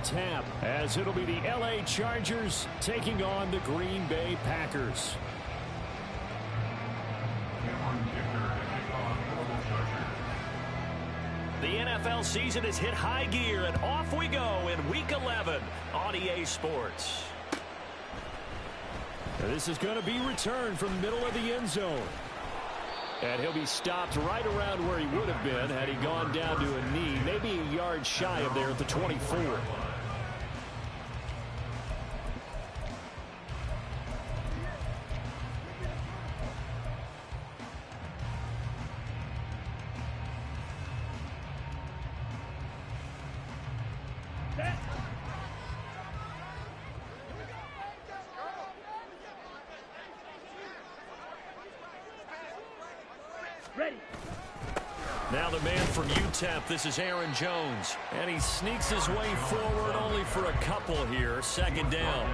tap, as it'll be the L.A. Chargers taking on the Green Bay Packers. The NFL season has hit high gear, and off we go in Week 11 on EA Sports. This is going to be returned from the middle of the end zone. And he'll be stopped right around where he would have been had he gone down to a knee, maybe a yard shy of there at the 24. Now the man from UTEP, this is Aaron Jones. And he sneaks his way forward only for a couple here. Second down.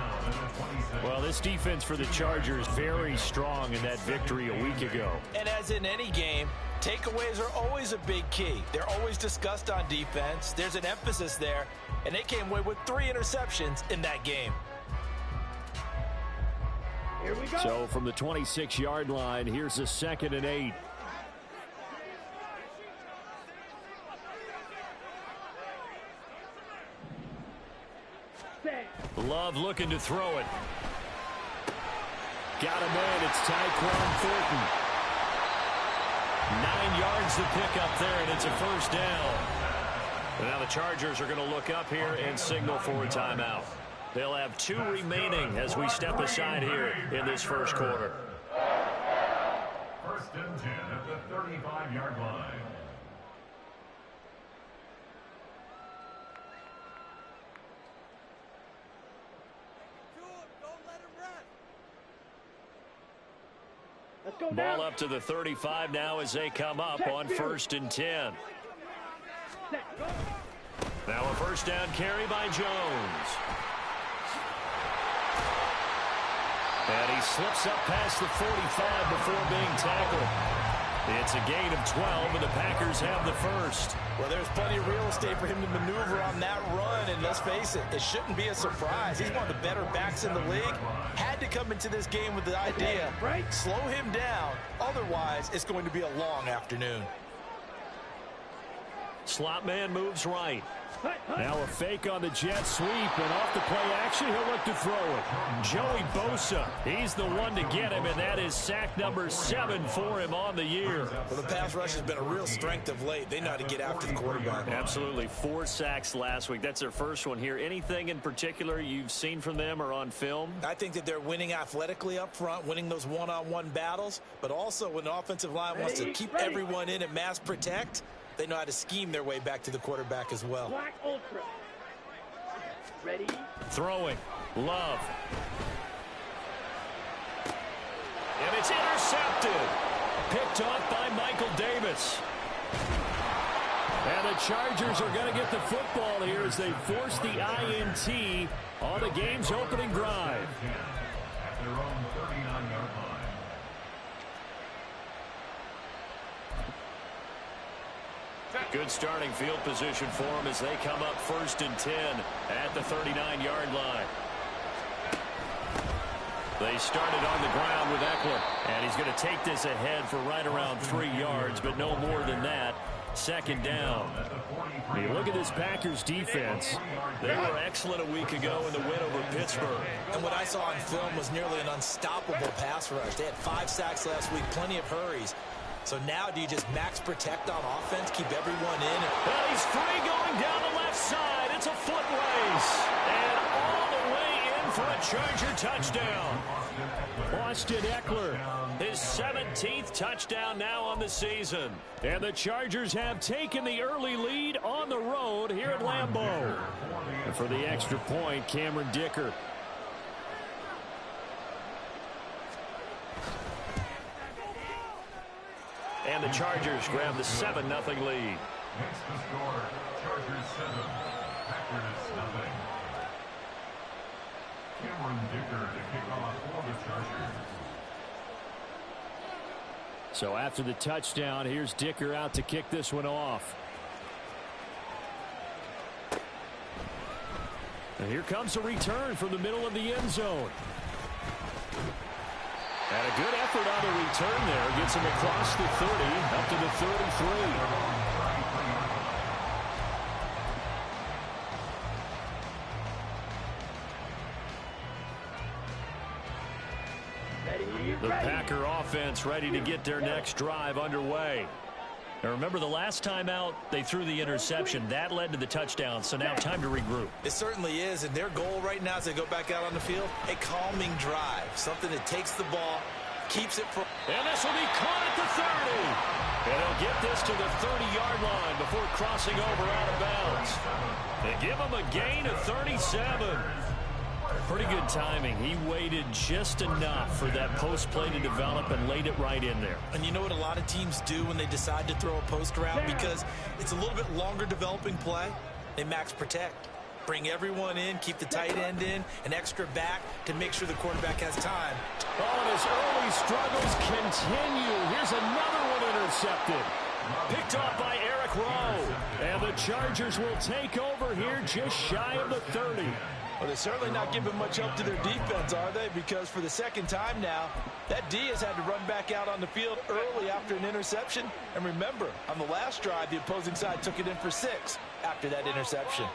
Well, this defense for the Chargers very strong in that victory a week ago. And as in any game, takeaways are always a big key. They're always discussed on defense. There's an emphasis there. And they came away with 3 interceptions in that game. Here we go. So from the 26-yard line, here's a 2nd and 8. Love looking to throw it. Got him in. It's Tyquan Thornton. 9 yards to pick up there, and it's a first down. Now the Chargers are going to look up here and signal for a timeout. They'll have 2 remaining as we step aside here in this first quarter. 1st and 10 at the 35-yard line. Ball up to the 35 now as they come up on 1st and 10. Now a first down carry by Jones. And he slips up past the 45 before being tackled. It's a gain of 12, and the Packers have the first. Well, there's plenty of real estate for him to maneuver on that run, and let's face it, it shouldn't be a surprise. He's one of the better backs in the league. Had to come into this game with the idea, slow him down. Otherwise, it's going to be a long afternoon. Slot man moves right. Now a fake on the jet sweep, and off the play action, he'll look to throw it. Joey Bosa, he's the one to get him, and that is sack number 7 for him on the year. Well, the pass rush has been a real strength of late. They know how to get after the quarterback. Absolutely. 4 sacks last week. That's their first one here. Anything in particular you've seen from them or on film? I think that they're winning athletically up front, winning those one-on-one battles, but also when the offensive line wants to keep everyone in and mass protect, they know how to scheme their way back to the quarterback as well. Black Ultra. Ready? Throwing. Love. And it's intercepted. Picked off by Michael Davis. And the Chargers are going to get the football here as they force the INT on the game's opening drive. At their own 39-yard line. Good starting field position for them as they come up 1st and 10 at the 39-yard line. They started on the ground with Eckler, and he's going to take this ahead for right around 3 yards, but no more than that. 2nd down. You look at this Packers defense. They were excellent a week ago in the win over Pittsburgh. And what I saw on film was nearly an unstoppable pass rush. They had 5 sacks last week, plenty of hurries. So now do you just max protect on offense, keep everyone in? Well, he's free going down the left side. It's a foot race. And all the way in for a Charger touchdown. Austin Eckler, his 17th touchdown now on the season. And the Chargers have taken the early lead on the road here at Lambeau. And for the extra point, Cameron Dicker. And the Chargers grab the 7-0 lead. Next to score, Chargers 7, Packers nothing. Cameron Dicker to kick off for the Chargers. So after the touchdown, here's Dicker out to kick this one off. And here comes a return from the middle of the end zone. And a good effort on the return there. Gets him across the 30, up to the 33. The Packer offense ready to get their next drive underway. Now remember, the last time out, they threw the interception. That led to the touchdown, so now time to regroup. It certainly is, and their goal right now as they go back out on the field, a calming drive, something that takes the ball, keeps it from... And this will be caught at the 30. And he'll get this to the 30-yard line before crossing over out of bounds. They give him a gain of 37. Pretty good timing. He waited just enough for that post play to develop and laid it right in there. And you know what a lot of teams do when they decide to throw a post route? Because it's a little bit longer developing play. They max protect. Bring everyone in, keep the tight end in, an extra back to make sure the quarterback has time. Oh, and his early struggles continue. Here's another one intercepted. Picked off by Eric Rowe. And the Chargers will take over here just shy of the 30. Well, they're certainly not giving much help to their defense, are they? Because for the second time now, that D has had to run back out on the field early after an interception. And remember, on the last drive, the opposing side took it in for 6 after that interception.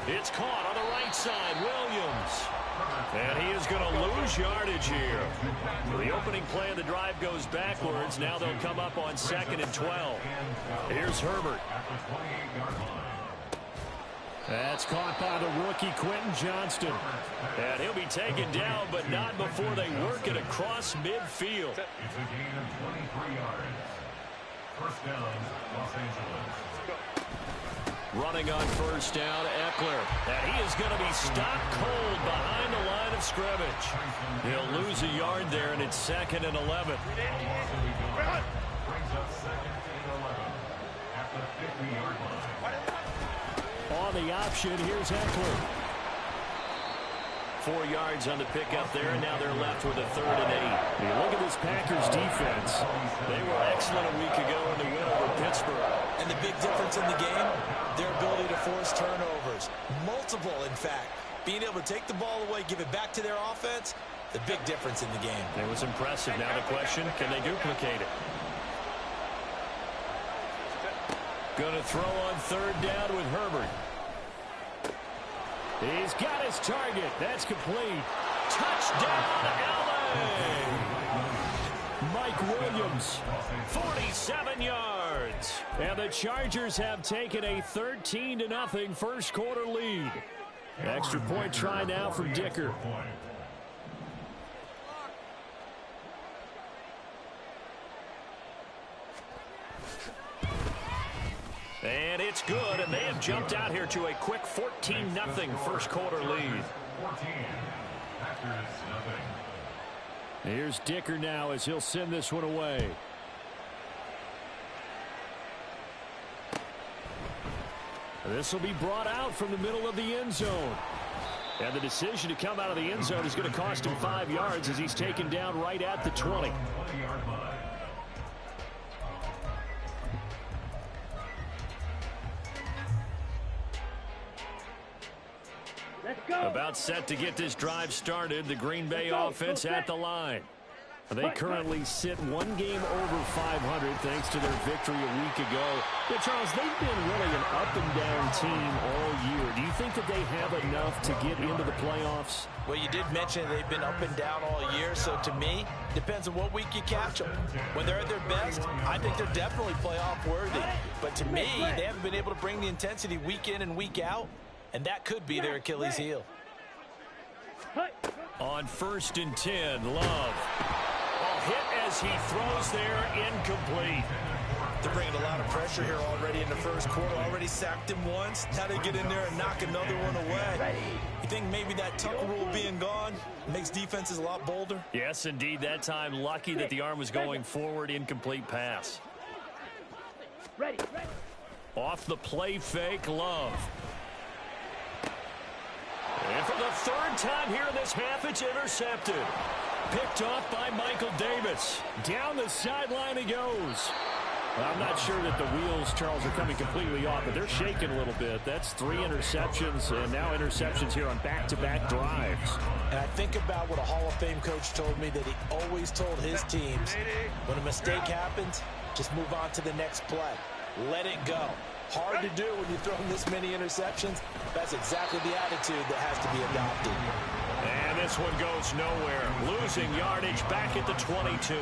It's caught on the right side, Williams. And he is going to lose yardage here. The opening play of the drive goes backwards. Now they'll come up on 2nd and 12. Here's Herbert. That's caught by the rookie Quentin Johnston. And he'll be taken down, but not before they work it across midfield. It's a gain of 23 yards. First down, Los Angeles. Running on first down, Eckler. And he is going to be stopped cold behind the line of scrimmage. He'll lose a yard there, and it's 2nd and 11. Brings up 2nd and 11 at the 50-yard line. On the option, here's Eckler. 4 yards on the pickup there, and now they're left with a 3rd and 8. You look at this Packers defense. They were excellent a week ago in the win over Pittsburgh. And the big difference in the game, their ability to force turnovers. Multiple, in fact. Being able to take the ball away, give it back to their offense, the big difference in the game. It was impressive. Now the question, can they duplicate it? Going to throw on 3rd down with Herbert. He's got his target. That's complete. Touchdown, LA! Mike Williams, 47 yards. And the Chargers have taken a 13-0 first quarter lead. Extra point try now for Dicker. And it's good, and they have jumped out here to a quick 14-0 first quarter lead. 14. Packers nothing. Here's Dicker now as he'll send this one away. This will be brought out from the middle of the end zone. And the decision to come out of the end zone is going to cost him 5 yards as he's taken down right at the 20. 20-yard line. Let's go. About set to get this drive started, the Green Bay offense at the line. They currently sit 1 game over 500 thanks to their victory a week ago. But Charles, they've been really an up-and-down team all year. Do you think that they have enough to get into the playoffs? Well, you did mention they've been up and down all year, so to me, depends on what week you catch them. When they're at their best, I think they're definitely playoff worthy. But to me, they haven't been able to bring the intensity week in and week out, and that could be their Achilles heel. On 1st and 10, Love. Hit as he throws there, incomplete. They're bringing a lot of pressure here already in the first quarter. Already sacked him once. Now they get in there and knock another one away. You think maybe that tuck rule being gone makes defenses a lot bolder? Yes, indeed. That time, lucky that the arm was going forward. Incomplete pass. Ready. Off the play fake, Love. And for the 3rd time here in this half, it's intercepted. Picked off by Michael Davis. Down the sideline he goes. Well, I'm not sure that the wheels, Charles, are coming completely off, but they're shaking a little bit. That's 3 interceptions, and now interceptions here on back-to-back drives. And I think about what a Hall of Fame coach told me, that he always told his teams, when a mistake happens, just move on to the next play. Let it go. Hard to do when you throw this many interceptions. That's exactly the attitude that has to be adopted. And this one goes nowhere. Losing yardage back at the 22.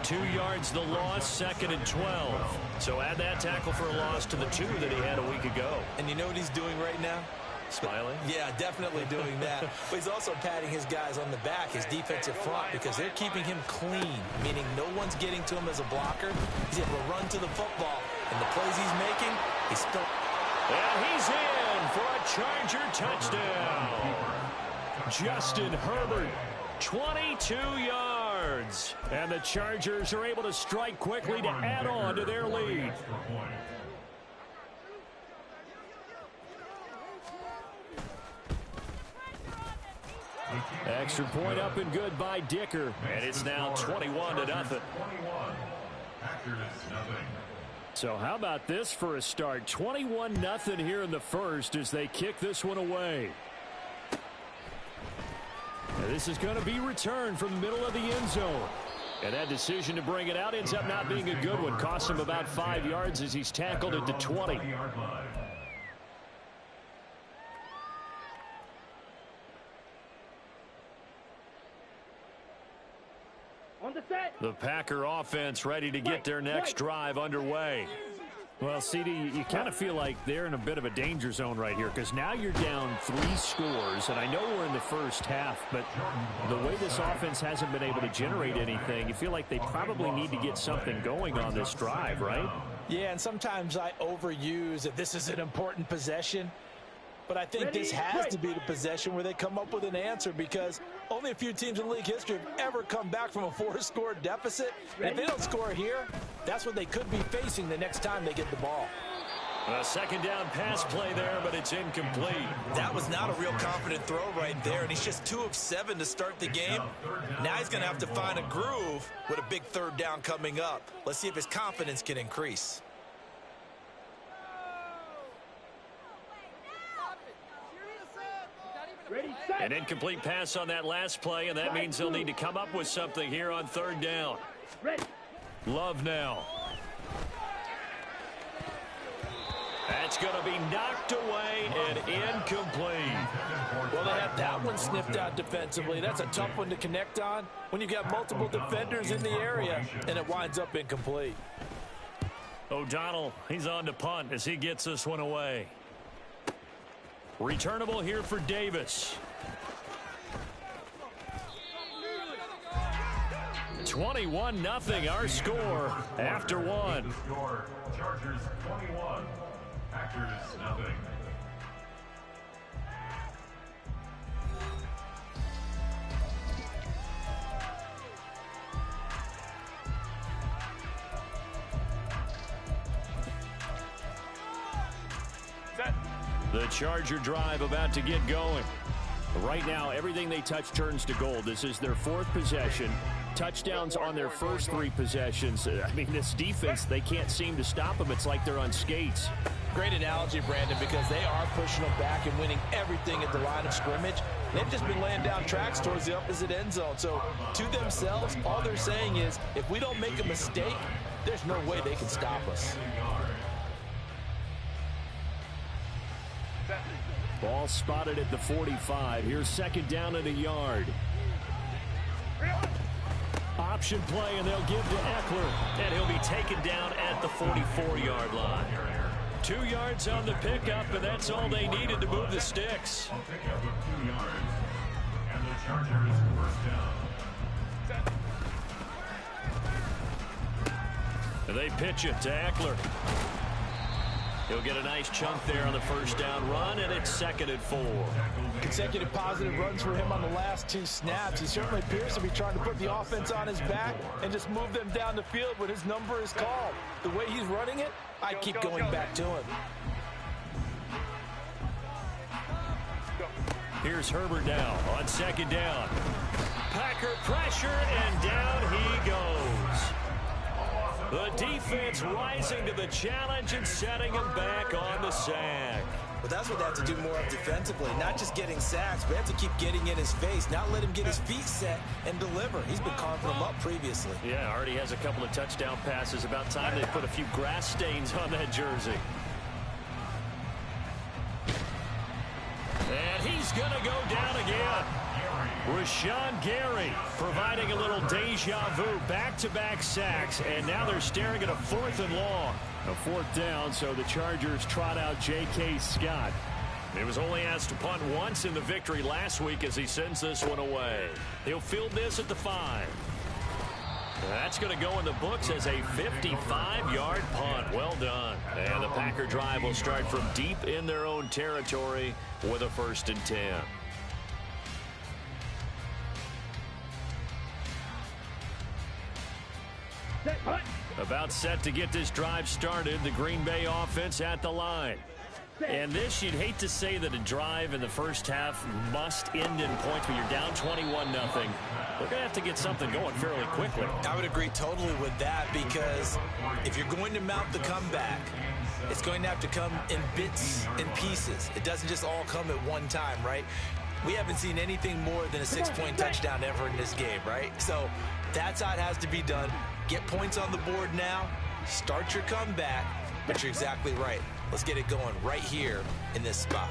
2 yards the loss, 2nd and 12. So add that tackle for a loss to the 2 that he had a week ago. And you know what he's doing right now? Smiling? Yeah, definitely doing that. But he's also patting his guys on the back, his defensive front, because they're keeping him clean, meaning no one's getting to him as a blocker. He's able to run to the football, and the plays he's making, he's still... And he's in for a Charger touchdown. Justin Herbert, 22 yards. And the Chargers are able to strike quickly to add on to their lead. Extra point up and good by Dicker. And it's now 21-0. So how about this for a start? 21-0 here in the first as they kick this one away. Now this is going to be returned from the middle of the end zone. And that decision to bring it out ends up not being a good one. Costs him about 5 yards as he's tackled at the 20. On the set. The Packer offense ready to get their next drive underway. Well, CD, you kind of feel like they're in a bit of a danger zone right here because now you're down 3 scores, and I know we're in the first half, but the way this offense hasn't been able to generate anything, you feel like they probably need to get something going on this drive, right? Yeah, and sometimes I overuse that this is an important possession. But I think this has to be the possession where they come up with an answer, because only a few teams in league history have ever come back from a 4-score deficit. And if they don't score here, that's what they could be facing the next time they get the ball. A second down pass play there, but it's incomplete. That was not a real confident throw right there, and he's just 2 of 7 to start the game. Now he's going to have to find a groove with a big 3rd down coming up. Let's see if his confidence can increase. An incomplete pass on that last play, and that means they'll need to come up with something here on 3rd down. Love now. That's going to be knocked away and incomplete. Well, they had that one sniffed out defensively. That's a tough one to connect on when you've got multiple defenders in the area, and it winds up incomplete. O'Donnell, he's on to punt as he gets this one away. Returnable here for Davis. 21-0 our score after one. Chargers 21, Packers 0. The Charger drive about to get going. Right now, everything they touch turns to gold. This is their 4th possession. Touchdowns on their first 3 possessions. I mean, this defense, they can't seem to stop them. It's like they're on skates. Great analogy, Brandon, because they are pushing them back and winning everything at the line of scrimmage. They've just been laying down tracks towards the opposite end zone. So, to themselves, all they're saying is, if we don't make a mistake, there's no way they can stop us. Ball spotted at the 45. Here's 2nd down and a yard. Option play, and they'll give to Eckler. And he'll be taken down at the 44-yard line. 2 yards on the pickup, and that's all they needed to move the sticks. Pickup of 2 yards. And the Chargers first down. And they pitch it to Eckler. He'll get a nice chunk there on the first down run, and it's 2nd and 4. Consecutive positive runs for him on the last 2 snaps. He certainly appears to be trying to put the offense on his back and just move them down the field when his number is called. The way he's running it, I'd keep going back to him. Here's Herbert now on 2nd down. Packer pressure, and down he goes. The defense rising to the challenge and setting him back on the sack. But that's what they have to do more of defensively, not just getting sacks, but they have to keep getting in his face, not let him get his feet set and deliver. He's been carving them up previously. Yeah, already has a couple of touchdown passes. About time they put a few grass stains on that jersey. And he's going to go down again. Rashawn Gary providing a little deja vu, back-to-back sacks, and now they're staring at a 4th and long. A 4th down, so the Chargers trot out J.K. Scott. He was only asked to punt once in the victory last week as he sends this one away. He'll field this at the 5. That's going to go in the books as a 55-yard punt. Well done. And the Packer drive will start from deep in their own territory with a 1st and 10. About set to get this drive started. The Green Bay offense at the line. And this, you'd hate to say that a drive in the first half must end in points, but you're down 21-0. They're going to have to get something going fairly quickly. I would agree totally with that, because if you're going to mount the comeback, it's going to have to come in bits and pieces. It doesn't just all come at one time, right? We haven't seen anything more than a 6-point touchdown ever in this game, right? So that's how it has to be done. Get points on the board now, start your comeback, but you're exactly right. Let's get it going right here in this spot.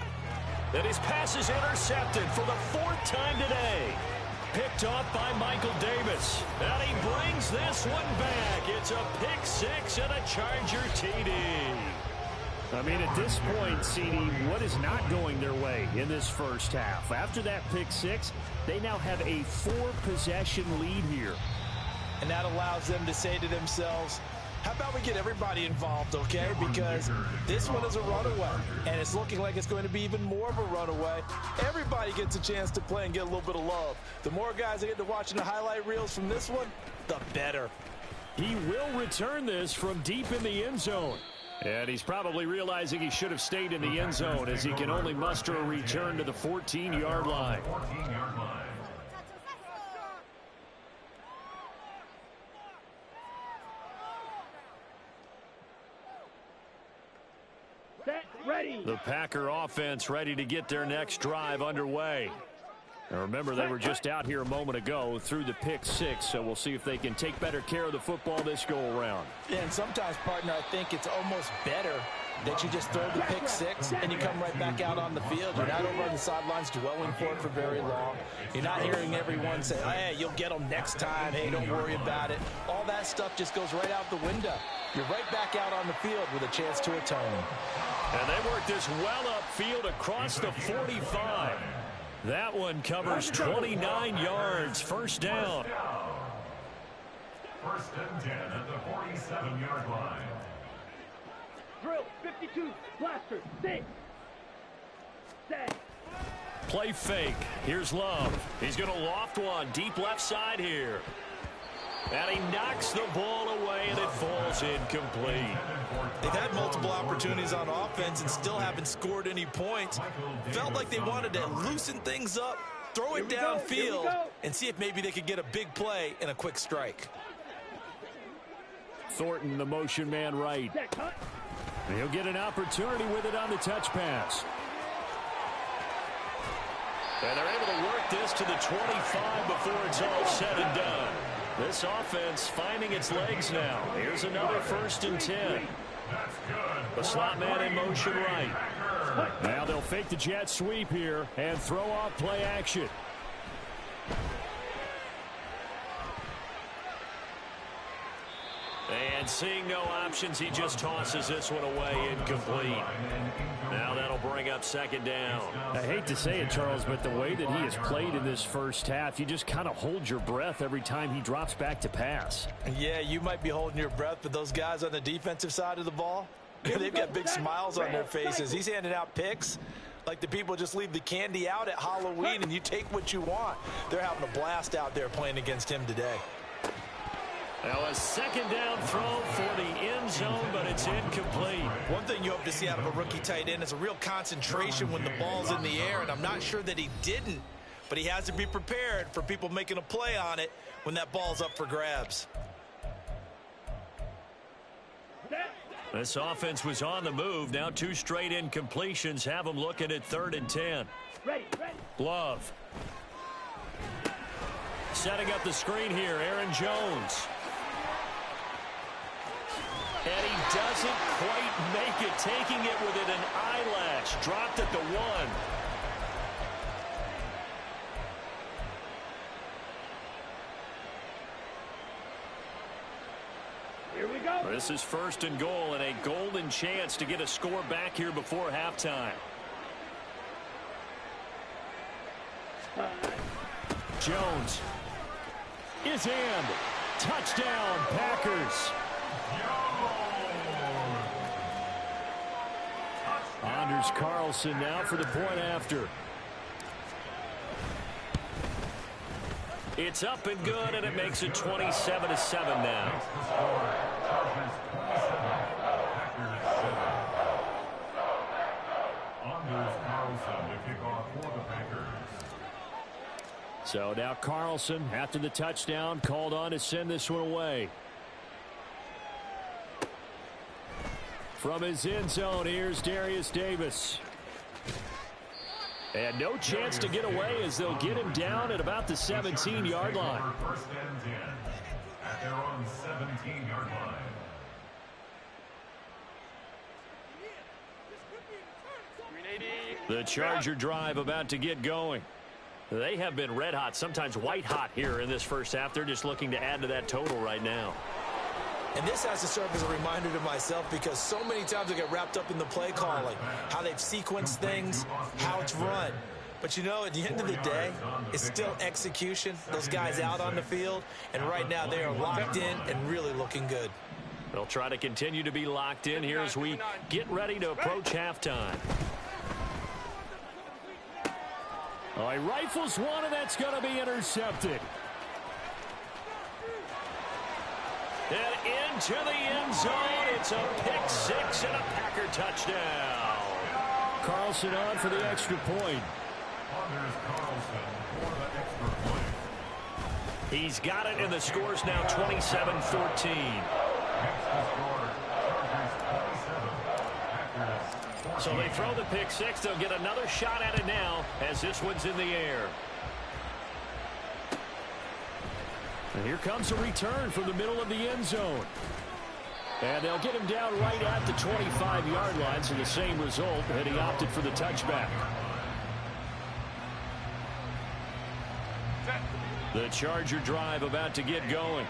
And his pass is intercepted for the 4th time today. Picked off by Michael Davis. And he brings this one back. It's a pick 6 and a Charger TD. I mean, at this point, CD, what is not going their way in this first half? After that pick 6, they now have a 4-possession lead here. And that allows them to say to themselves, how about we get everybody involved, okay? Because this one is a runaway, and it's looking like it's going to be even more of a runaway. Everybody gets a chance to play and get a little bit of love. The more guys that get to watching the highlight reels from this one, the better. He will return this from deep in the end zone. And he's probably realizing he should have stayed in the end zone, as he can only muster a return to the 14-yard line. Ready. The Packer offense ready to get their next drive underway. Now remember, they were just out here a moment ago through the pick 6, so we'll see if they can take better care of the football this go-around. Yeah, and sometimes, partner, I think it's almost better that you just throw the pick 6 and you come right back out on the field. You're not over on the sidelines dwelling for it for very long. You're not hearing everyone say, hey, you'll get them next time. Hey, don't worry about it. All that stuff just goes right out the window. You're right back out on the field with a chance to atone. And they work this well upfield across the 45. That one covers 29 yards. 1st down. 1st and 10 at the 47-yard line. Drill, 52, blaster, 6. Set. Play fake. Here's Love. He's going to loft one deep left side here. And he knocks the ball away, and it falls incomplete. They've had multiple opportunities on offense and still haven't scored any points. Felt like they wanted to loosen things up, throw it downfield, and see if maybe they could get a big play and a quick strike. Thornton, the motion man right. And he'll get an opportunity with it on the touch pass. And they're able to work this to the 25 before it's all said and done. This offense finding its legs now. Here's another 1st and 10. The slot man in motion right. Now they'll fake the jet sweep here and throw off play action. And seeing no options, he just tosses this one away incomplete. Now that'll bring up 2nd down. I hate to say it, Charles, but the way that he has played in this first half, you just kind of hold your breath every time he drops back to pass. Yeah, you might be holding your breath, but those guys on the defensive side of the ball, they've got big smiles on their faces. He's handing out picks like the people just leave the candy out at Halloween and you take what you want. They're having a blast out there playing against him today. Now a 2nd down throw for the end zone, but it's incomplete. One thing you hope to see out of a rookie tight end is a real concentration when the ball's in the air, and I'm not sure that he didn't, but he has to be prepared for people making a play on it when that ball's up for grabs. This offense was on the move. Now 2 straight incompletions have them looking at 3rd and 10. Ready. Love. Setting up the screen here, Aaron Jones. And he doesn't quite make it, taking it within an eyelash. Dropped at the 1. Here we go. This is 1st and goal and a golden chance to get a score back here before halftime. Jones is in. Touchdown, Packers. Anders Carlson now for the point after. It's up and good, and it makes it 27-7 now. So now Carlson, after the touchdown, called on to send this one away. From his end zone, here's Darius Davis. And no chance to get away as they'll get him down at about the 17-yard line. 1st and 10 at their own 17-yard line. The Charger drive about to get going. They have been red hot, sometimes white hot here in this first half. They're just looking to add to that total right now. And this has to serve as a reminder to myself because so many times I get wrapped up in the play calling, how they've sequenced things, how it's run. But, you know, at the end of the day, it's still execution. Those guys out on the field, and right now they are locked in and really looking good. They'll try to continue to be locked in here as we get ready to approach halftime. He rifles one, and that's going to be intercepted. And into the end zone. It's a pick six and a Packer touchdown. Carlson on for the extra point. He's got it, and the score's now 27-14. So they throw the pick six. They'll get another shot at it now as this one's in the air. And here comes a return from the middle of the end zone. And they'll get him down right at the 25-yard line, so the same result, and he opted for the touchback. The Charger drive about to get going.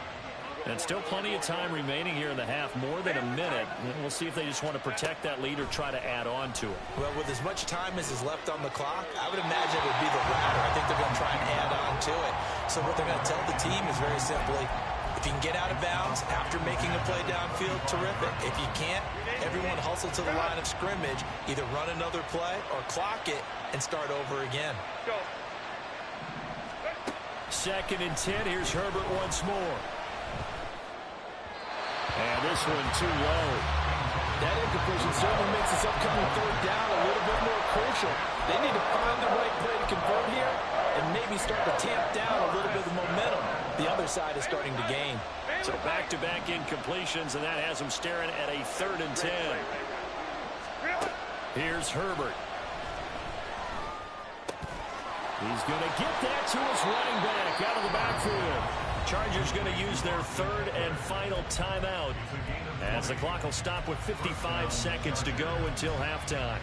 And still plenty of time remaining here in the half, more than a minute. We'll see if they just want to protect that lead or try to add on to it. Well, with as much time as is left on the clock, I would imagine it would be the latter. I think they're going to try and add on to it. So what they're going to tell the team is very simply, if you can get out of bounds after making a play downfield, terrific. If you can't, everyone hustle to the line of scrimmage, either run another play or clock it and start over again. Go. 2nd and 10. Here's Herbert once more. And this one too low. That incompletion certainly makes this upcoming 3rd down a little bit more crucial. They need to find the right play to convert here and maybe start to tamp down a little bit of momentum. The other side is starting to gain. So back-to-back incompletions, and that has them staring at a 3rd and 10. Here's Herbert. He's going to get that to his running back out of the backfield. Chargers going to use their 3rd and final timeout as the clock will stop with 55 seconds to go until halftime.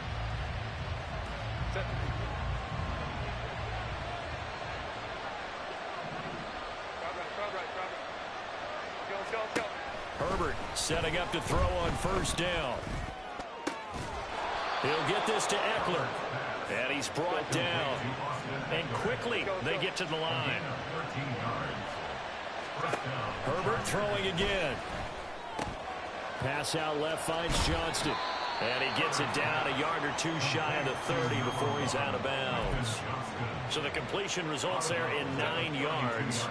Herbert setting up to throw on 1st down. He'll get this to Eckler. And he's brought down. And quickly they get to the line. Herbert throwing again. Pass out left finds Johnston. And he gets it down a yard or two shy of the 30 before he's out of bounds. So the completion results there in 9 yards.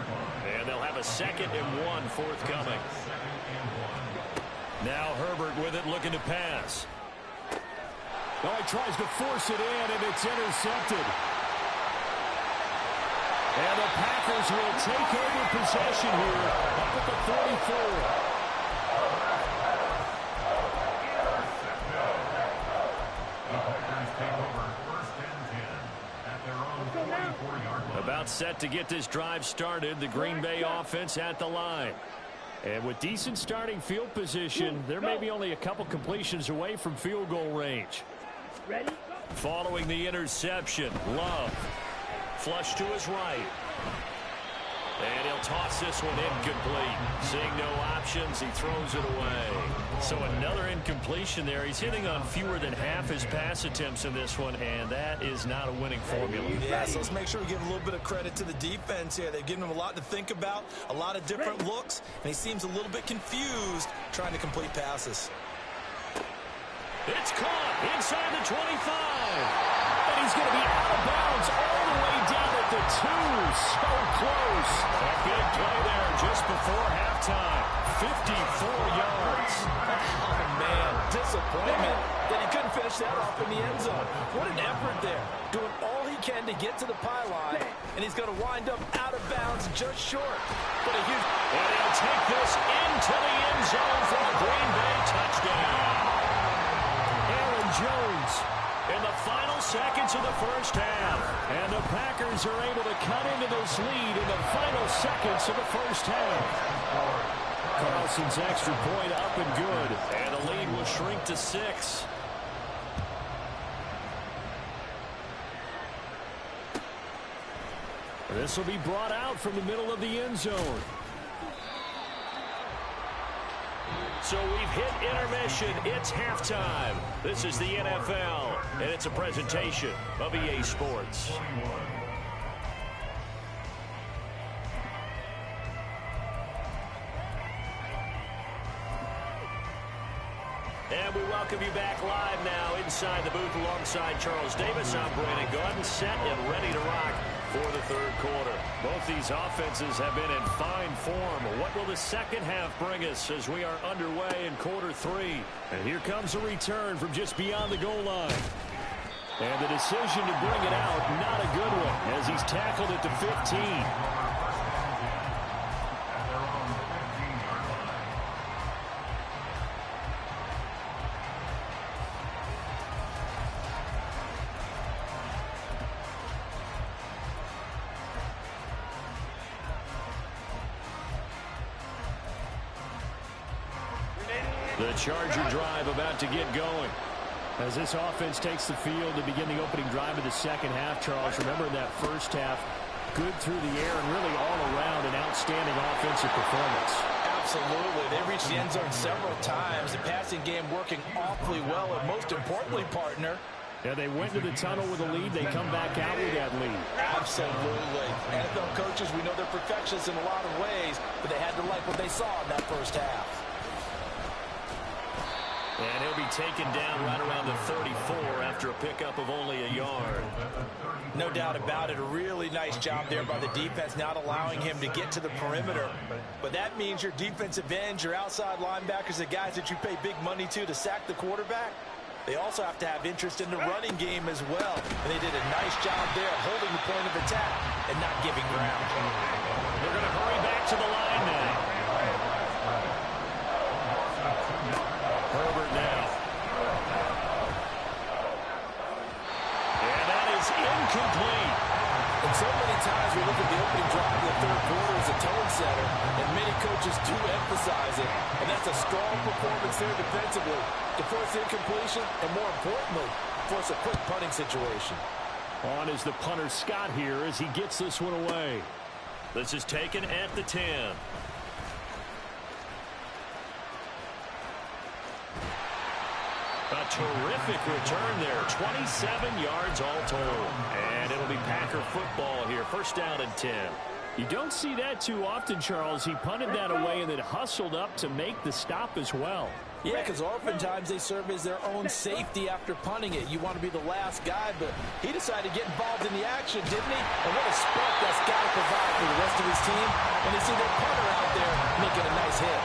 And they'll have a 2nd and 1 forthcoming. Now Herbert with it, looking to pass. Oh, he tries to force it in, and it's intercepted. And the Packers will take over possession here up at the 44. take over 1st and 10 at their own 44-yard line. About set to get this drive started, the Green Bay offense at the line. And with decent starting field position, they're maybe only a couple completions away from field goal range. Ready? Following the interception, Love. Flush to his right. And he'll toss this one incomplete. Seeing no options, he throws it away. So another incompletion there. He's hitting on fewer than half his pass attempts in this one, and that is not a winning formula. Yeah, so let's make sure we give a little bit of credit to the defense here. They've given him a lot to think about, a lot of different looks, and he seems a little bit confused trying to complete passes. It's caught inside the 25. And he's going to be out of bounds all the way down at the 2. So close. A big play there just before halftime. 54 yards. Oh, man, disappointment that he couldn't finish that off in the end zone. What an effort there. Doing all he can to get to the pylon, and he's going to wind up out of bounds just short. But a huge... And he'll take this into the end zone for a Green Bay touchdown. Aaron Jones in the final seconds of the first half. And the Packers are able to cut into this lead in the final seconds of the first half. Carlson's extra point up and good. And the lead will shrink to 6. This will be brought out from the middle of the end zone. So we've hit intermission. It's halftime. This is the NFL, and it's a presentation of EA Sports. And we welcome you back live now inside the booth alongside Charles Davis. I'm Brandon Gaudin, set and ready to rock for the third quarter. Both these offenses have been in fine form. What will the second half bring us as we are underway in quarter 3? And here comes a return from just beyond the goal line. And the decision to bring it out, not a good one, as he's tackled at the 15. The Charger drive about to get going. As this offense takes the field to begin the opening drive of the second half, Charles, remember that first half, good through the air and really all around an outstanding offensive performance. Absolutely. They reached the end zone several times. The passing game working awfully well, and most importantly, partner, yeah, they went to the tunnel with a lead. They come back out with that lead. Absolutely. NFL coaches, we know they're perfectionists in a lot of ways, but they had to like what they saw in that first half. And he'll be taken down right around the 34 after a pickup of only a yard. No doubt about it. A really nice job there by the defense, not allowing him to get to the perimeter. But that means your defensive ends, your outside linebackers, the guys that you pay big money to sack the quarterback, they also have to have interest in the running game as well. And they did a nice job there holding the point of attack and not giving ground. They're going to hurry back to the line now. Herbert now. And that is incomplete. And so many times we look at the opening drive of the third quarter as a tone setter, and many coaches do emphasize it. And that's a strong performance there defensively to force incompletion and, more importantly, force a quick punting situation. On is the punter Scott here as he gets this one away. This is taken at the 10. A terrific return there. 27 yards all told. And it'll be Packer football here. First down and 10. You don't see that too often, Charles. He punted that away and then hustled up to make the stop as well. Yeah, because oftentimes they serve as their own safety after punting it. You want to be the last guy, but he decided to get involved in the action, didn't he? And what a spark that's got to provide for the rest of his team. And you see their punter out there making a nice hit.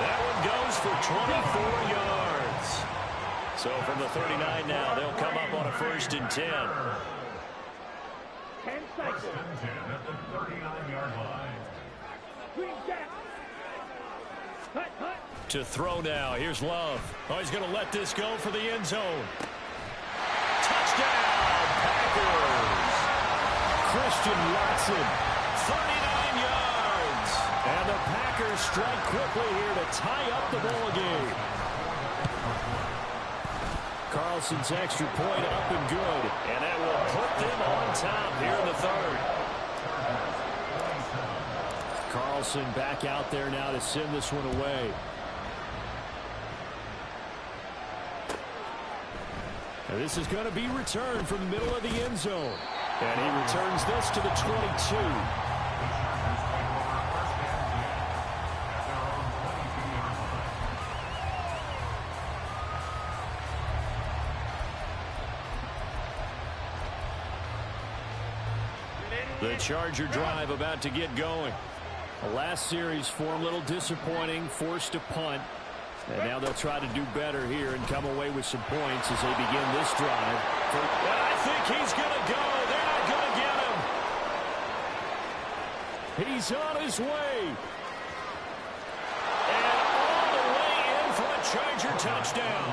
That one goes for 24 yards. So from the 39 now, they'll come up on a first and 10. 10 cycles. First and 10 at the 39-yard line. Green jack. Hut, hut. To throw now. Here's Love. Oh, he's going to let this go for the end zone. Touchdown! Packers. Christian Watson, 39 yards. And the Packers strike quickly here to tie up the ball game. Carlson's extra point up and good. And that will put them on top here in the third. Carlson back out there now to send this one away. And this is going to be returned from the middle of the end zone. And he returns this to the 22. The Charger drive about to get going. The last series for him, a little disappointing, forced a punt. And now they'll try to do better here and come away with some points as they begin this drive. I think he's going to go. They're not going to get him. He's on his way. And all the way in for a Charger touchdown.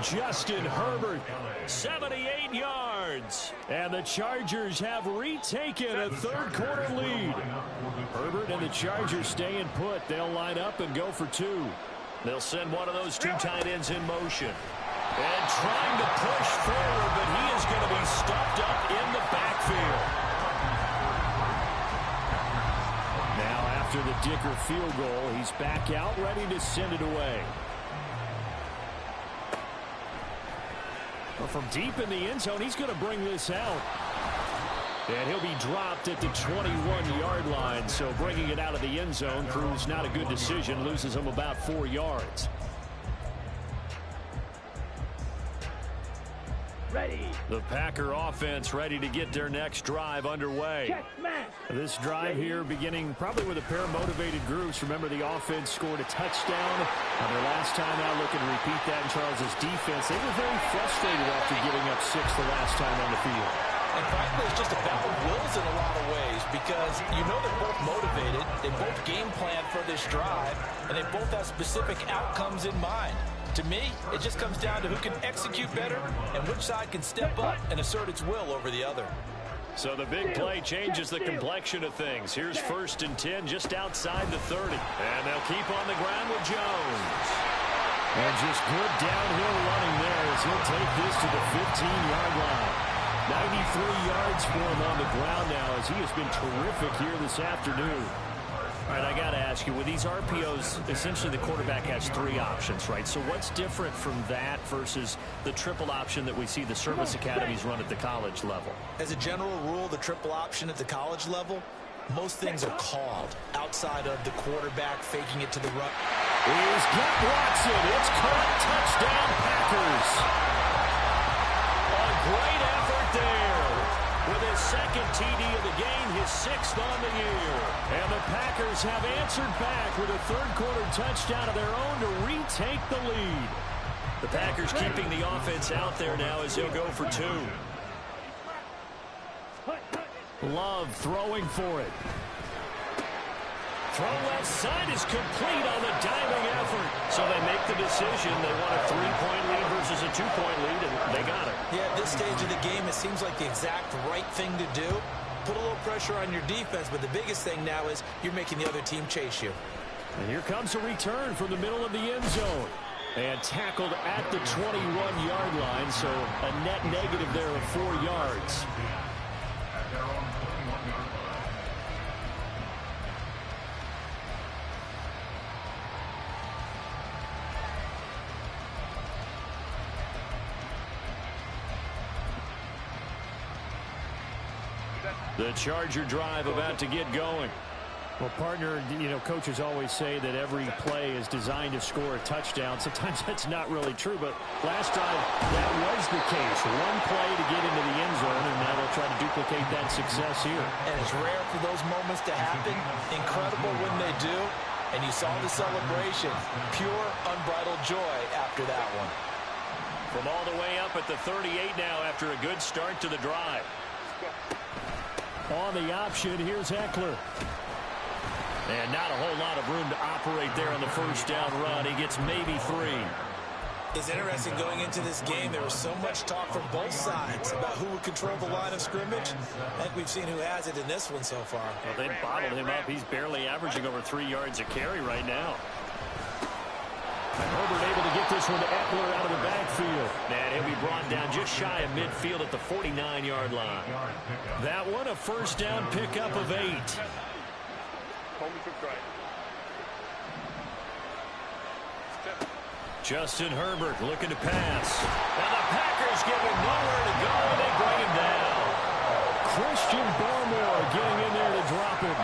Justin Herbert, 78 yards. And the Chargers have retaken a third-quarter lead. Herbert and the Chargers staying put. They'll line up and go for two. They'll send one of those two tight ends in motion. And trying to push forward, but he is going to be stuffed up in the backfield. Now after the Dicker field goal, he's back out ready to send it away. Well, from deep in the end zone, he's going to bring this out. And he'll be dropped at the 21-yard line. So bringing it out of the end zone proves not a good decision. Loses him about 4 yards. Ready. The Packer offense ready to get their next drive underway. Check smash. This drive here beginning probably with a pair of motivated groups. Remember, the offense scored a touchdown on their last time out. Looking to repeat that in Charles' defense. They were very frustrated after giving up 6 the last time on the field. And frankly, it's just a battle of wills in a lot of ways because you know they're both motivated, they both game plan for this drive, and they both have specific outcomes in mind. To me, it just comes down to who can execute better and which side can step up and assert its will over the other. So the big play changes the complexion of things. Here's 1st and 10 just outside the 30. And they'll keep on the ground with Jones. And just good downhill running there as he'll take this to the 15-yard line. 93 yards for him on the ground now as he has been terrific here this afternoon. All right, I got to ask you, with these RPOs, essentially the quarterback has 3 options, right? So what's different from that versus the triple option that we see the service academies run at the college level? As a general rule, the triple option at the college level, most things are called outside of the quarterback faking it to the run. He's got Watson. It's caught. Touchdown, Packers. A great effort there. With his 2nd TD of the game, his 6th on the year. And the Packers have answered back with a third-quarter touchdown of their own to retake the lead. The Packers keeping the offense out there now as he'll go for 2. Love throwing for it. Throw left side is complete on the diving effort. So they make the decision. They want a 3-point lead versus a 2-point lead, and they got it. Yeah, at this stage of the game, it seems like the exact right thing to do. Put a little pressure on your defense, but the biggest thing now is you're making the other team chase you. And here comes a return from the middle of the end zone. And tackled at the 21-yard line, so a net negative there of 4 yards. The Charger drive about to get going. Well, partner, you know, coaches always say that every play is designed to score a touchdown. Sometimes that's not really true, but last drive, that was the case. One play to get into the end zone, and now they'll try to duplicate that success here. And it's rare for those moments to happen. Incredible when they do. And you saw the celebration. Pure, unbridled joy after that one. From all the way up at the 38 now after a good start to the drive. On the option, here's Eckler. And not a whole lot of room to operate there on the first down run. He gets maybe 3. It's interesting going into this game. There was so much talk from both sides about who would control the line of scrimmage. I think we've seen who has it in this one so far. Well, they bottled him up. He's barely averaging over 3 yards a carry right now. And Herbert able to get this one to Eckler out of the backfield. And he'll be brought down just shy of midfield at the 49-yard line. That one a first down pickup of 8. Justin Herbert looking to pass. And the Packers give him nowhere to go, and they bring him down. Christian Barmore getting in there to drop him.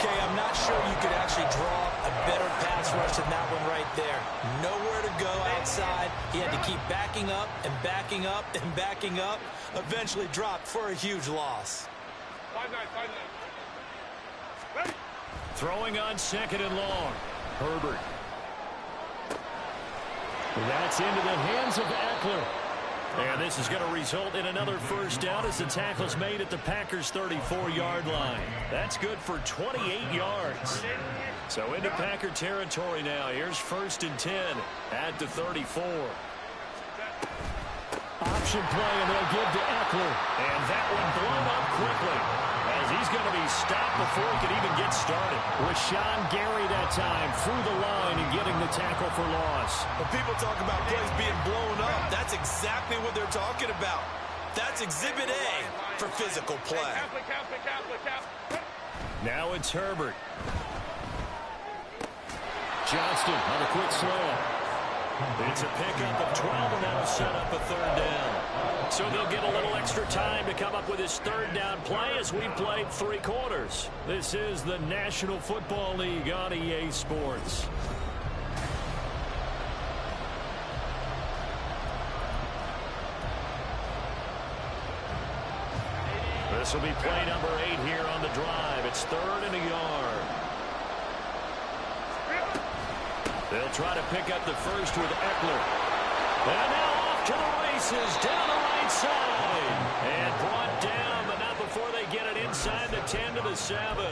Okay, I'm not sure you could actually draw a better pass rush than that one right there. Nowhere to go outside. He had to keep backing up and backing up and backing up. Eventually dropped for a huge loss. Throwing on 2nd and long. Herbert. That's into the hands of Eckler. And this is going to result in another first down as the tackle's made at the Packers' 34-yard line. That's good for 28 yards. So into Packer territory now. Here's 1st and 10 at the 34. Option play, and they'll give to Eckler. And that one blown up quickly, as he's going to be stopped before he can even get started. Rashawn Gary that time through the line and getting the tackle for loss. When people talk about plays being blown up, that's exactly what they're talking about. That's Exhibit A for physical play. Now it's Herbert. Johnston on a quick slant. It's a pickup of 12, and that'll set up a 3rd down. So they'll get a little extra time to come up with his 3rd down play as we played 3 quarters. This is the National Football League on EA Sports. This will be play number 8 here on the drive. It's 3rd and a yard. They'll try to pick up the first with Eckler. And now off to the races down the right side. And brought down, but not before they get it inside the 10 to the 7.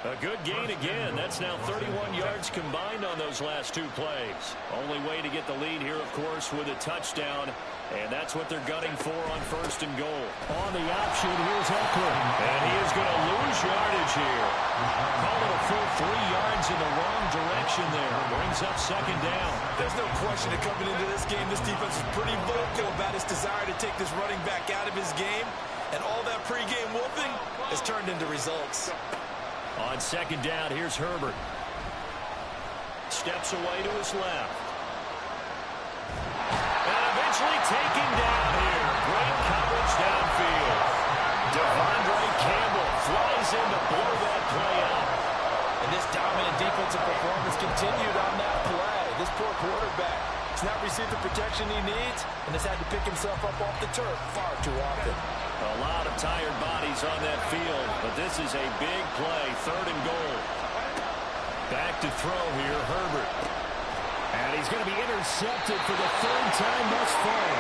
A good gain again. That's now 31 yards combined on those last 2 plays. Only way to get the lead here, of course, with a touchdown. And that's what they're gunning for on 1st and goal. On the option, here's Eckler. And he is going to lose yardage here. Call it a full 3 yards in the wrong direction there. Brings up 2nd down. There's no question that coming into this game, this defense is pretty vocal about its desire to take this running back out of his game. And all that pregame whooping has turned into results. On 2nd down, here's Herbert. Steps away to his left. And eventually taken down here. Great coverage downfield. Devondre Campbell flies in to blow that play up. And this dominant defensive performance continued on that play. This poor quarterback has not received the protection he needs and has had to pick himself up off the turf far too often. A lot of tired bodies on that field, but this is a big play, 3rd and goal. Back to throw here, Herbert. And he's going to be intercepted for the 3rd time thus far.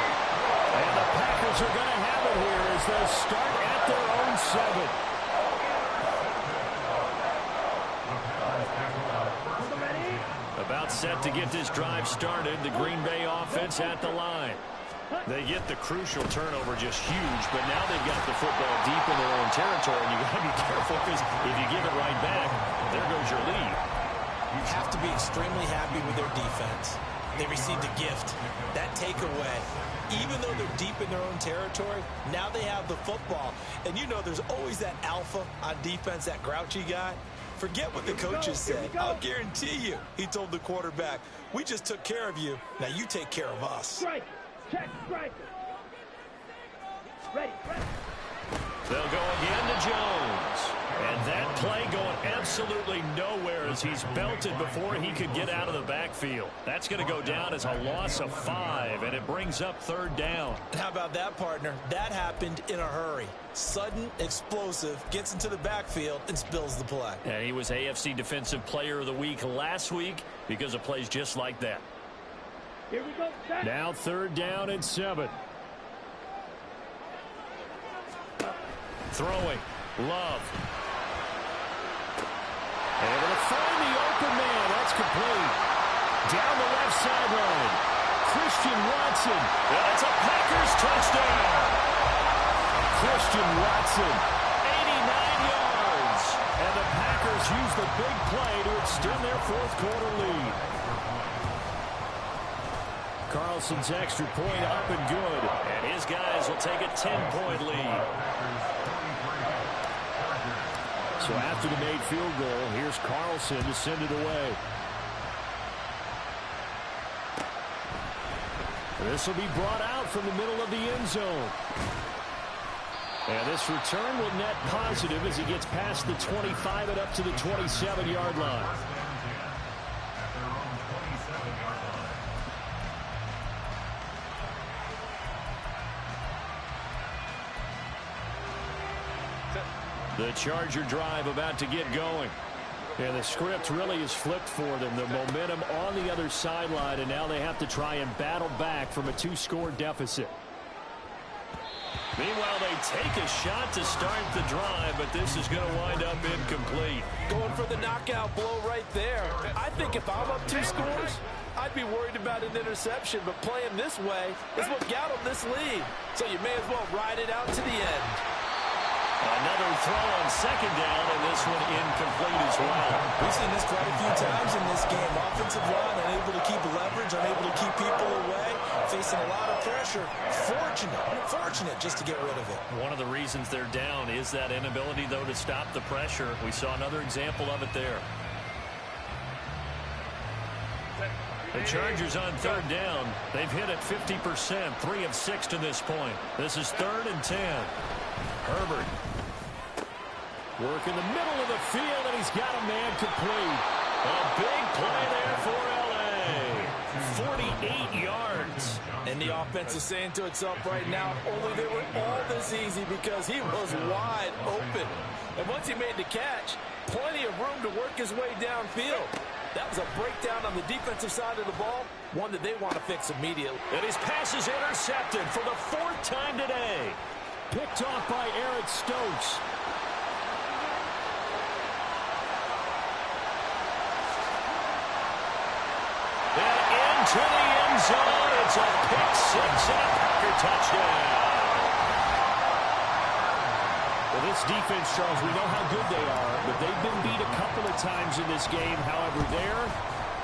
And the Packers are going to have it here as they start at their own 7. About set to get this drive started. The Green Bay offense at the line. They get the crucial turnover, just huge, but now they've got the football deep in their own territory, and you've got to be careful because if you give it right back, there goes your lead. You have to be extremely happy with their defense. They received a gift. That takeaway, even though they're deep in their own territory, now they have the football. And you know there's always that alpha on defense, that grouchy guy. Forget what the coaches said. I'll guarantee you, he told the quarterback, we just took care of you. Now you take care of us. Strike. Check striker. Ready. They'll go again to Jones. And that play going absolutely nowhere as he's belted before he could get out of the backfield. That's going to go down as a loss of 5, and it brings up 3rd down. How about that, partner? That happened in a hurry. Sudden, explosive, gets into the backfield and spills the play. And he was AFC Defensive Player of the Week last week because of plays just like that. Here we go. Set. Now 3rd down and 7. Throwing. Love. Able to find the open man. That's complete. Down the left sideline. Christian Watson. That's a Packers touchdown. Christian Watson, 89 yards. And the Packers use the big play to extend their fourth quarter lead. Carlson's extra point up and good. And his guys will take a 10-point lead. So after the made field goal, here's Carlson to send it away. This will be brought out from the middle of the end zone. And this return will net positive as he gets past the 25 and up to the 27-yard line. The Charger drive about to get going. And the script really is flipped for them. The momentum on the other sideline, and now they have to try and battle back from a 2-score deficit. Meanwhile, they take a shot to start the drive, but this is going to wind up incomplete. Going for the knockout blow right there. I think if I'm up 2 scores, I'd be worried about an interception, but playing this way is what got them this lead. So you may as well ride it out to the end. Another throw on second down, and this one incomplete as well. We've seen this quite a few times in this game. Offensive line unable to keep leverage, unable to keep people away, facing a lot of pressure. Fortunate just to get rid of it. One of the reasons they're down is that inability, though, to stop the pressure. We saw another example of it there. The Chargers on third down. They've hit it 50%, 3 of 6 to this point. This is 3rd and 10. Herbert. Work in the middle of the field, and he's got a man complete. A big play there for L.A. 48 yards. And the offense is saying to itself right now, only they were all this easy because he was wide open. And once he made the catch, plenty of room to work his way downfield. That was a breakdown on the defensive side of the ball, one that they want to fix immediately. And his pass is intercepted for the 4th time today. Picked off by Eric Stokes. And into the end zone. It's a pick 6 and a Packer touchdown. Well, this defense, Charles, we know how good they are, but they've been beat a couple of times in this game. However,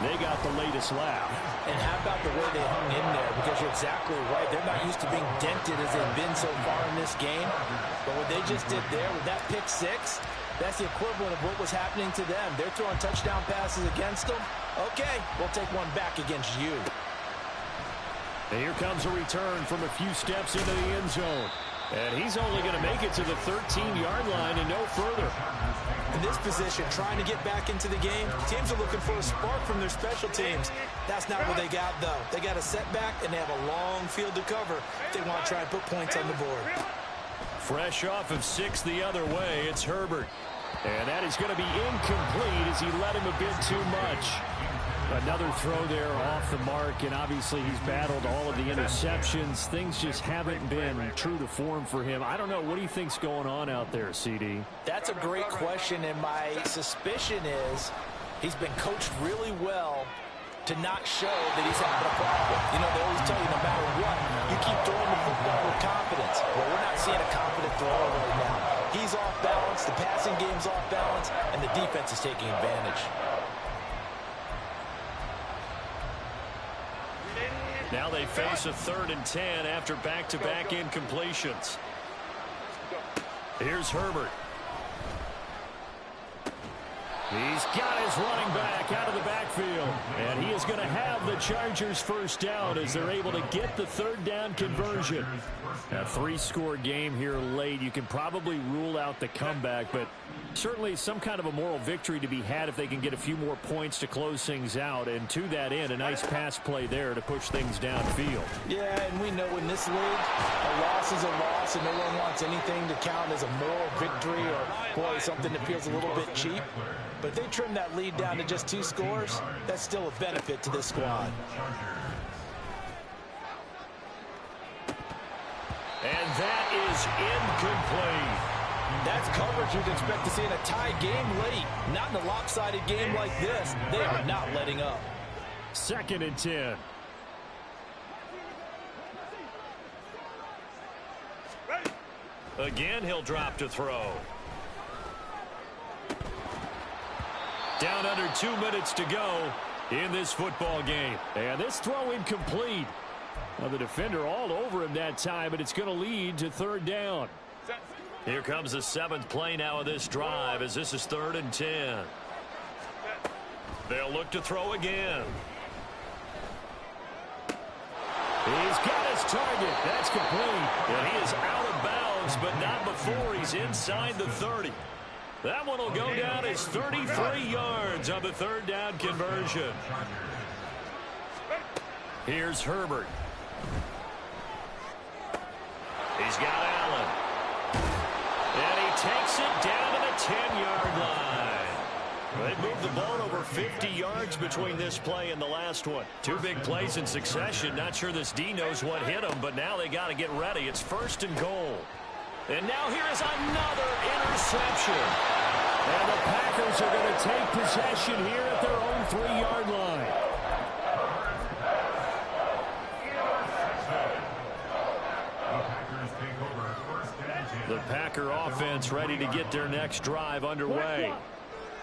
they got the latest laugh. And how about the way they hung in there? Because you're exactly right. They're not used to being dented as they've been so far in this game. But what they just did there with that pick 6, that's the equivalent of what was happening to them. They're throwing touchdown passes against them. Okay, we'll take one back against you. And here comes a return from a few steps into the end zone. And he's only going to make it to the 13-yard line and no further. In this position, trying to get back into the game, teams are looking for a spark from their special teams. That's not what they got, though. They got a setback, and they have a long field to cover if they want to try and put points on the board. Fresh off of 6 the other way, it's Herbert. And that is going to be incomplete as he let him a bit too much. Another throw there off the mark, and obviously he's battled all of the interceptions. Things just haven't been true to form for him. I don't know. What do you think's going on out there, CD? That's a great question, and my suspicion is he's been coached really well to not show that he's having a problem. You know, they always tell you no matter what, you keep throwing the football with confidence. Well, we're not seeing a confident thrower right now. He's off balance, the passing game's off balance, and the defense is taking advantage. Now they face a 3rd and 10 after back-to-back incompletions. Here's Herbert. He's got his running back out of the backfield. And he is going to have the Chargers first down as they're able to get the 3rd down conversion. A 3-score game here late. You can probably rule out the comeback, but certainly some kind of a moral victory to be had if they can get a few more points to close things out. And to that end, a nice pass play there to push things downfield. Yeah, and we know in this league, a loss is a loss, and no one wants anything to count as a moral victory or, boy, something that feels a little bit cheap. But if they trim that lead down to just 2 scores, that's still a benefit to this squad. And that is incomplete. That's coverage you'd expect to see in a tie game late. Not in a lopsided game like this. They are not letting up. 2nd and 10. Again, he'll drop to throw. Down under 2 minutes to go in this football game. And this throw incomplete. Well, the defender all over him that time, but it's going to lead to third down. Here comes the 7th play now of this drive as this is 3rd and 10. They'll look to throw again. He's got his target. That's complete. And he is out of bounds, but not before he's inside the 30. That one will go down as 33 yards on the 3rd down conversion. Here's Herbert. He's got Allen. And he takes it down to the 10-yard line. They moved the ball over 50 yards between this play and the last one. 2 big plays in succession. Not sure this D knows what hit him, but now they got to get ready. It's 1st and goal. And now here is another interception. And the Packers are going to take possession here at their own 3-yard line. The Packer offense ready to get their next drive underway.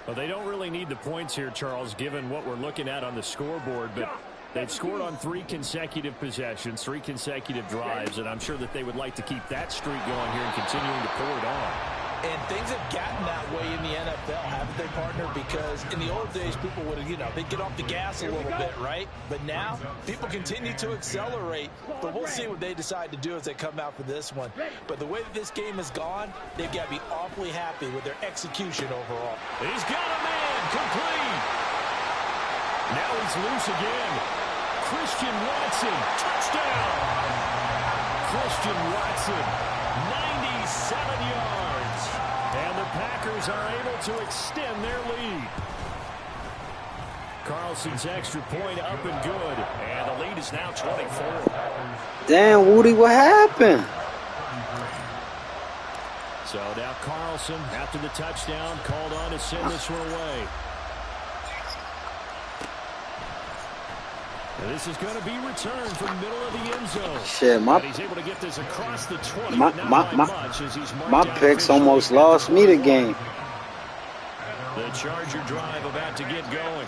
Well, they don't really need the points here, Charles, given what we're looking at on the scoreboard, but they've scored on 3 consecutive possessions, 3 consecutive drives, and I'm sure that they would like to keep that streak going here and continuing to pour it on. And things have gotten that way in the NFL, haven't they, partner? Because in the old days, people would have, they'd get off the gas a little bit, right? But now, people continue to accelerate. But we'll see what they decide to do as they come out for this one. But the way that this game has gone, they've got to be awfully happy with their execution overall. He's got a man, complete. Now he's loose again. Christian Watson, touchdown. Christian Watson, 97 yards. And the Packers are able to extend their lead. Carlson's extra point up and good. And the lead is now 24. Damn, Woody, what happened? So now Carlson, after the touchdown, called on to send this one away. This is going to be returned from the middle of the end zone. Shit, he's able to get this across the 20. My picks almost lost me the game. The Charger drive about to get going.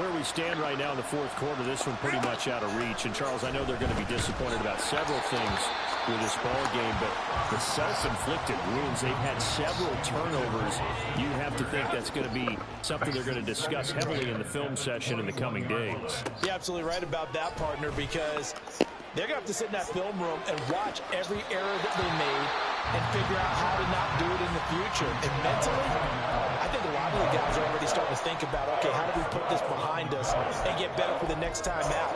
Where we stand right now in the 4th quarter, this one pretty much out of reach. And, Charles, I know they're going to be disappointed about several things with this ball game, but the self-inflicted wounds, they've had several turnovers. You have to think that's going to be something they're going to discuss heavily in the film session in the coming days. You're absolutely right about that, partner, because they're going to have to sit in that film room and watch every error that they made and figure out how to not do it in the future. And mentally, I think a lot of the guys are already starting to think about, okay, how do we put this behind us and get better for the next time out?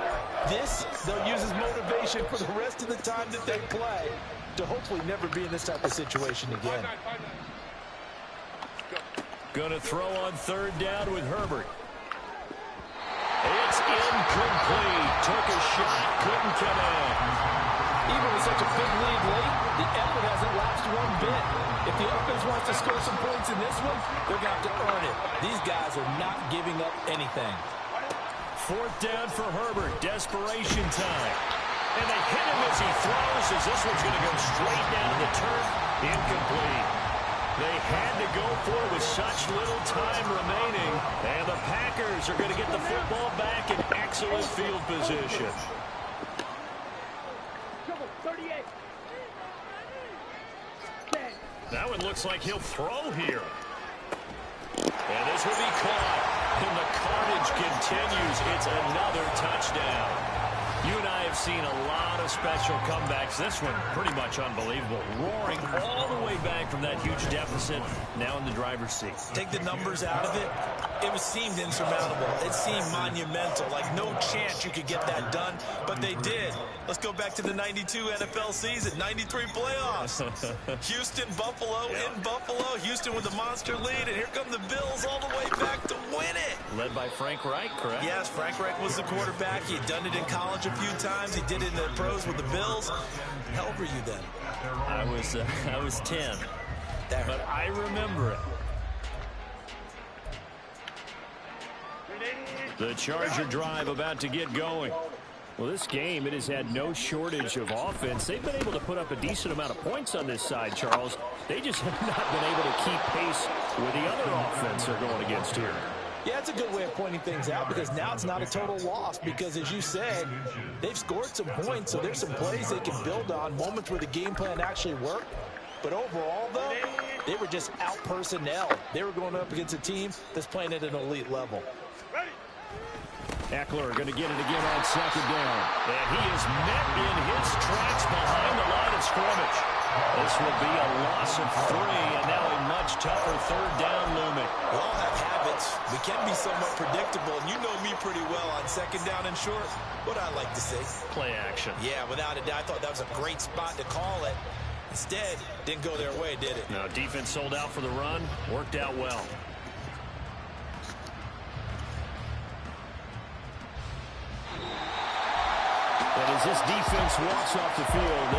This, they'll use as motivation for the rest of the time that they play to hopefully never be in this type of situation again. Going to throw on 3rd down with Herbert. It's incomplete. Took a shot, couldn't come in. Even with such a big lead late, the effort hasn't lapsed one bit. If the offense wants to score some points in this one, they're going to have to earn it. These guys are not giving up anything. 4th down for Herbert. Desperation time. And they hit him as he throws, as this one's going to go straight down to the turf. Incomplete. They had to go for it with such little time remaining. And the Packers are going to get the football back in excellent field position. That one looks like he'll throw here. And this will be caught. And the carnage continues. It's another touchdown. You and I have seen a lot of special comebacks. This one, pretty much unbelievable. Roaring all the way back from that huge deficit, now in the driver's seat. Take the numbers out of it. It seemed insurmountable. It seemed monumental. Like no chance you could get that done, but they did. Let's go back to the 92 NFL season, 93 playoffs. Houston, Buffalo, in Buffalo. Houston with a monster lead, and here come the Bills all the way back to win it. Led by Frank Reich, correct? Yes, Frank Reich was the quarterback. He had done it in college a few times. He did it in the pros with the Bills. How old were you then? I was 10, but I remember it. The Charger drive about to get going. Well, this game, it has had no shortage of offense. They've been able to put up a decent amount of points on this side, Charles. They just have not been able to keep pace with the other offense they're going against here. Yeah, that's a good way of pointing things out because now it's not a total loss because, as you said, they've scored some points, so there's some plays they can build on, moments where the game plan actually worked. But overall, though, they were just out-personnel. They were going up against a team that's playing at an elite level. Eckler going to get it again on second down. And he is met in his tracks behind the line of scrimmage. This will be a loss of 3, and now a much tougher third down looming. We all have habits. We can be somewhat predictable, and you know me pretty well on second down and short. What I like to say? Play action. Yeah, without a doubt, I thought that was a great spot to call it. Instead, didn't go their way, did it? No, defense sold out for the run. Worked out well. And as this defense walks off the field, they